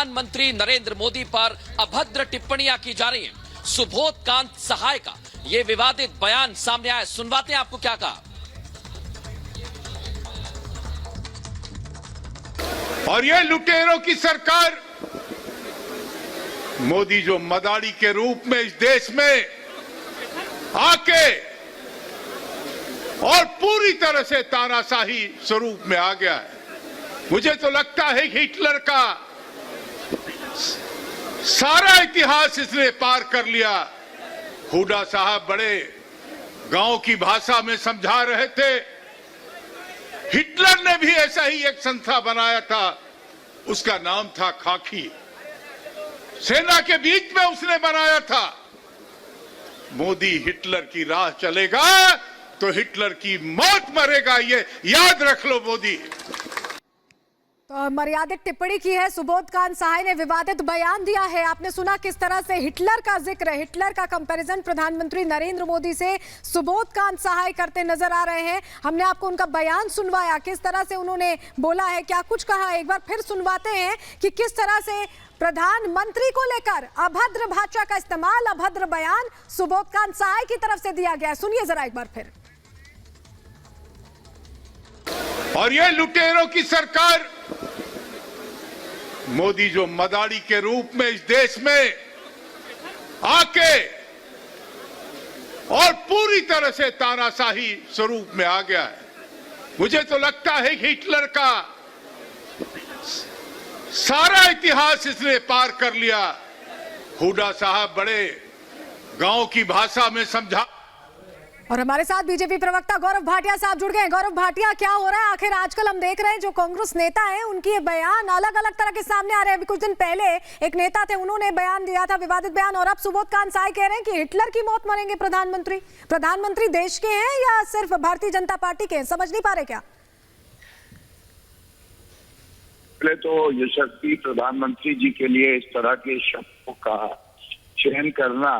प्रधानमंत्री नरेंद्र मोदी पर अभद्र टिप्पणियां की जा रही हैं। सुबोधकांत सहाय का ये विवादित बयान सामने आया, सुनवाते हैं आपको क्या कहा। और ये लुटेरों की सरकार, मोदी जो मदारी के रूप में इस देश में आके और पूरी तरह से तानाशाही स्वरूप में आ गया है। मुझे तो लगता है कि हिटलर का सारा इतिहास इसने पार कर लिया। हुडा साहब बड़े गांव की भाषा में समझा रहे थे, हिटलर ने भी ऐसा ही एक संस्था बनाया था, उसका नाम था खाकी, सेना के बीच में उसने बनाया था। मोदी हिटलर की राह चलेगा तो हिटलर की मौत मरेगा, ये याद रख लो मोदी। तो मर्यादित टिप्पणी की है सुबोधकांत सहाय ने, विवादित बयान दिया है। आपने सुना किस तरह से हिटलर का जिक्र, हिटलर का कंपैरिजन प्रधानमंत्री नरेंद्र मोदी से सुबोधकांत सहाय करते नजर आ रहे हैं। हमने आपको उनका बयान सुनवाया, किस तरह से उन्होंने बोला है, क्या कुछ कहा है। एक बार फिर सुनवाते हैं कि किस तरह से प्रधानमंत्री को लेकर अभद्र भाषा का इस्तेमाल, अभद्र बयान सुबोधकांत सहाय की तरफ से दिया गया है। सुनिए जरा एक बार फिर। और ये लुटेरों की सरकार, मोदी जो मदारी के रूप में इस देश में आके और पूरी तरह से तानाशाही स्वरूप में आ गया है। मुझे तो लगता है कि हिटलर का सारा इतिहास इसने पार कर लिया। हुडा साहब बड़े गांव की भाषा में समझा। और हमारे साथ बीजेपी प्रवक्ता गौरव भाटिया साहब जुड़ गए। गौरव भाटिया, क्या हो रहा है आखिर? आजकल हम देख रहे हैं जो कांग्रेस नेता हैं उनकी ये बयान अलग अलग तरह के सामने आ रहे हैं। अभी कुछ दिन पहले एक नेता थे, उन्होंने बयान दिया था, विवादित बयान, और अब सुबोधकांत सहाय कह रहे हैं कि हिटलर की मौत मरेंगे प्रधानमंत्री। प्रधानमंत्री देश के हैं या सिर्फ भारतीय जनता पार्टी के हैं, समझ नहीं पा रहे क्या? पहले तो यशस्वी प्रधानमंत्री जी के लिए इस तरह के शब्दों का चयन करना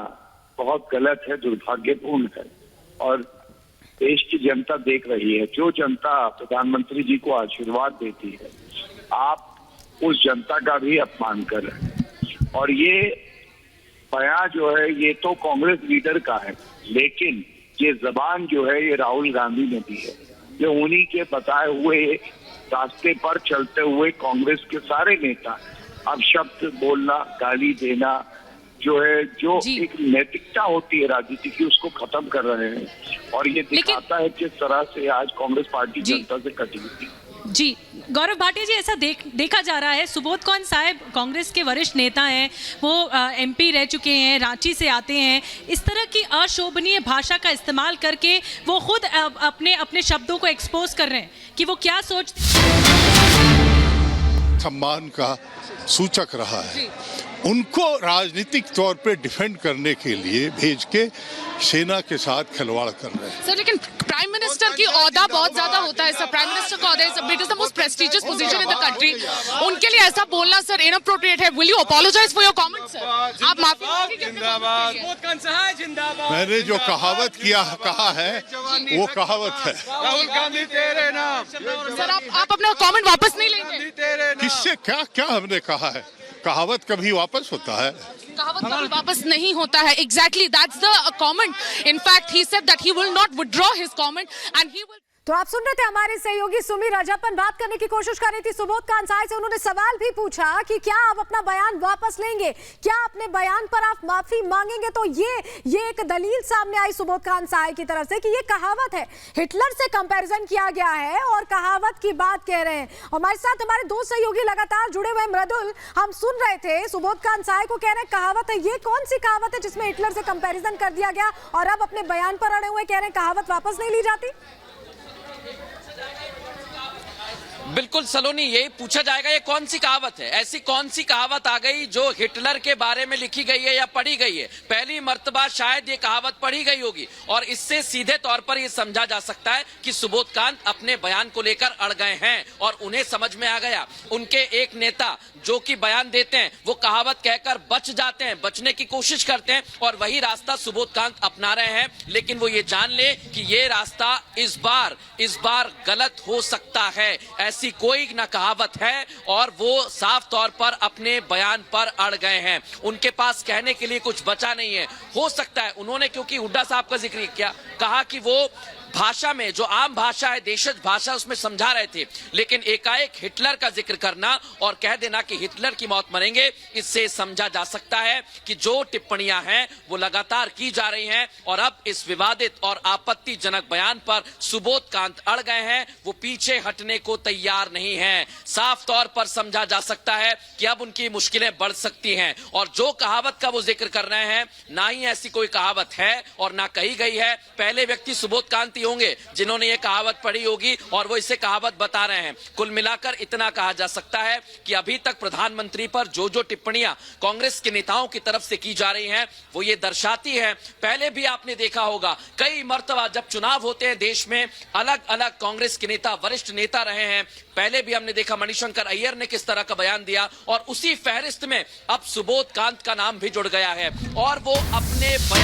बहुत गलत है, दुर्भाग्यपूर्ण है। और देश की जनता देख रही है, जो जनता प्रधानमंत्री जी को आशीर्वाद देती है, आप उस जनता का भी अपमान कर रहे हैं। और ये बयान जो है ये तो कांग्रेस लीडर का है, लेकिन ये जबान जो है ये राहुल गांधी ने दी है। ये उन्हीं के बताए हुए रास्ते पर चलते हुए कांग्रेस के सारे नेता अब शब्द बोलना, गाली देना जो है, जो एक नैतिकता होती है राजनीति की, उसको खत्म कर रहे हैं। और ये दिखाता है किस तरह से आज कांग्रेस पार्टी जनता से कटी हुई थी। जी गौरव भाटिया जी, ऐसा देखा जा रहा है सुबोधकांत साहब कांग्रेस के वरिष्ठ नेता हैं, वो एमपी रह चुके हैं, रांची से आते हैं। इस तरह की अशोभनीय भाषा का इस्तेमाल करके वो खुद अपने शब्दों को एक्सपोज कर रहे हैं कि वो क्या सोचते। सम्मान का सूचक रहा है, उनको राजनीतिक तौर पे डिफेंड करने के लिए भेज के सेना के साथ खिलवाड़ कर रहे हैं। सर लेकिन प्राइम मिनिस्टर की ओहदा बहुत ज्यादा होता है सर, प्राइम मिनिस्टर का ओहदा it is the most prestigious position in the country. उनके लिए ऐसा बोलना सर इनअप्रोप्रिएट है। Will you apologise for your comment sir? आप माफी मांगेंगे? जिंदाबाद। मैंने जो कहावत कहा है वो कहावत है। राहुल गांधी तेरे नाम। सर आप अपना कमेंट वापस नहीं लेंगे? किससे क्या हमने कहा है? कहावत कभी वापस होता है? कहावत कभी वापस नहीं होता है। Exactly that's the comment. In fact he said that he will not withdraw his comment and he will. तो आप सुन रहे थे हमारे सहयोगी सुमी रजप्पन बात करने की कोशिश कर रही थी सुबोधकांत सहाय से। उन्होंने सवाल भी पूछा कि क्या आप अपना बयान वापस लेंगे, क्या अपने बयान पर आप माफी मांगेंगे। तो ये एक दलील सामने आई सुबोधकांत सहाय की तरफ से कि ये कहावत है, हिटलर से कंपैरिजन किया गया है और कहावत की बात कह रहे हैं। हमारे साथ हमारे दो सहयोगी लगातार जुड़े हुए। मृदुल, हम सुन रहे थे सुबोधकांत सहाय को कह रहे हैं कहावत है। ये कौन सी कहावत है जिसमें हिटलर से कंपैरिजन कर दिया गया और अब अपने बयान पर अड़े हुए कह रहे हैं कहावत वापस नहीं ली जाती? बिल्कुल सलोनी, यही पूछा जाएगा ये कौन सी कहावत है, ऐसी कौन सी कहावत आ गई जो हिटलर के बारे में लिखी गई है या पढ़ी गई है। पहली मर्तबा शायद ये कहावत पढ़ी गई होगी और इससे सीधे तौर पर ये समझा जा सकता है कि सुबोधकांत अपने बयान को लेकर अड़ गए हैं और उन्हें समझ में आ गया। उनके एक नेता जो कि बयान देते हैं वो कहावत कहकर बच जाते हैं, बचने की कोशिश करते हैं और वही रास्ता सुबोधकांत अपना रहे हैं। लेकिन वो ये जान ले कि ये रास्ता इस बार गलत हो सकता है। ऐसी ऐसी कोई ना कहावत है और वो साफ तौर पर अपने बयान पर अड़ गए हैं। उनके पास कहने के लिए कुछ बचा नहीं है। हो सकता है उन्होंने, क्योंकि हुड्डा साहब का जिक्र किया, कहा कि वो भाषा में जो आम भाषा है, देशज भाषा, उसमें समझा रहे थे, लेकिन एकाएक हिटलर का जिक्र करना और कह देना कि हिटलर की मौत मरेंगे, इससे समझा जा सकता है कि जो टिप्पणियां हैं वो लगातार की जा रही हैं और अब इस विवादित और आपत्तिजनक बयान पर सुबोध कांत अड़ गए हैं। वो पीछे हटने को तैयार नहीं है। साफ तौर पर समझा जा सकता है कि अब उनकी मुश्किलें बढ़ सकती हैं और जो कहावत का वो जिक्र कर रहे हैं, ना ही ऐसी कोई कहावत है और ना कही गई है। पहले व्यक्ति सुबोध कांत होंगे जिन्होंने ये कहावत पढ़ी होगी और वो इसे कहावत बता रहे हैं। कुल मिलाकर इतना कहा जा सकता है कि अभी तक प्रधानमंत्री पर जो जो टिप्पणियां कांग्रेस के नेताओं की तरफ से की जा रही हैं, वो ये दर्शाती है, पहले भी आपने देखा होगा कई मर्तबा जब चुनाव होते हैं देश में, अलग अलग कांग्रेस के नेता, वरिष्ठ नेता रहे हैं। पहले भी हमने देखा मणिशंकर अय्यर ने किस तरह का बयान दिया और उसी फहरिस्त में अब सुबोध कांत का नाम भी जुड़ गया है और वो अपने बयान